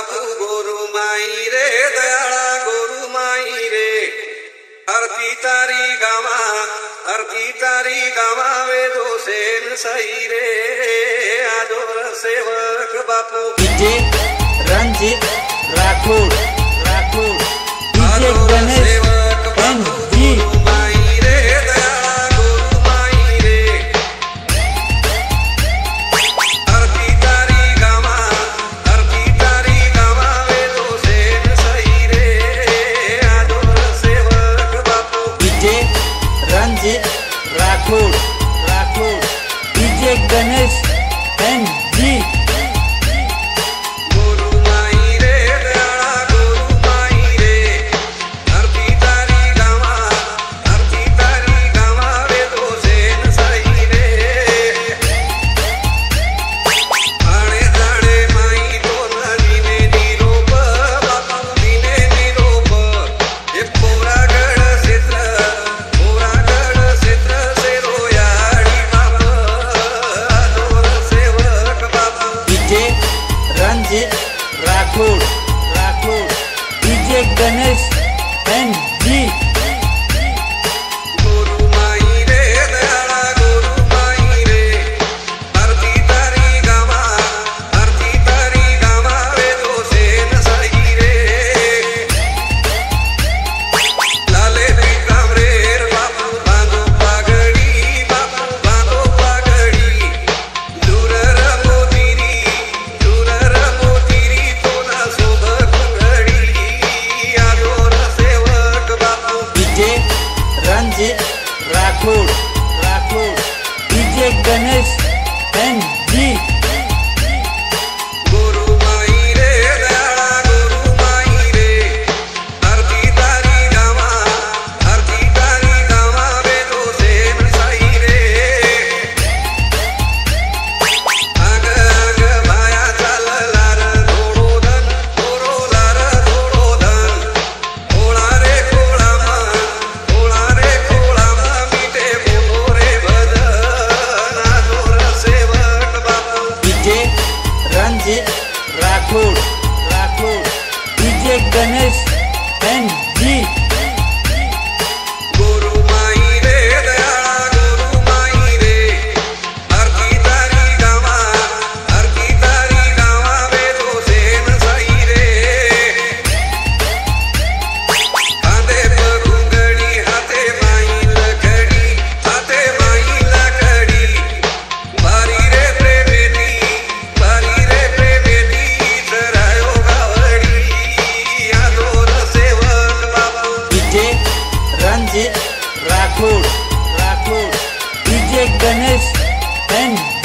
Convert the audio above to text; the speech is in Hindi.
बापू गोरु माई रे दयाळा गोरु माई रे आरती तारी गावा वेदो सेन सही रे आदोर सेवक बापू डीजे रंजीत राठौर डीजे गणेश एनजी राठौर डीजे गणेश एनजी गोरु माई रे दयाळा गोरु माई रे आरती तारी गावा वेदो सेन सही रे आणे जाणे माई तो नदीने निरोप बापू दिने निरोप हे पोरागड क्षेत्र रंजीत राठौर डीजे गणेश एनजी गोरु माई रे दयाळा गोरु माई रे आरती तारी गावा वेदो सेन सही रे लाले विक्रम रे बापू बांधो पागडी दूरर मोतीरी तो ना सोबत घडी आदोर सेवक बापू डीजे रंजीत राठौर डीजे गणेश एनजी गोरु माई रे दयाळा गोरु माई रे आरती तारी गावा वेदो सेन सही रे आग भाया चाल लार थोडो धन ओळा रे खोळामा मीठे बोलो रे भजन आदोर सेवक बापू डीजे रंजीत राठौर डीजे गणेश एनजी गोरु माई रे दयाळा गोरु माई रे आरती तारी गावा वेदो सेन सही रे कांदे पगुंगडी हाते माई लखडी भारी रे प्रेमेती धरायो गावडी आदोर सेवक बापू DJ Ranjeet Rathore DJ Ganesh NG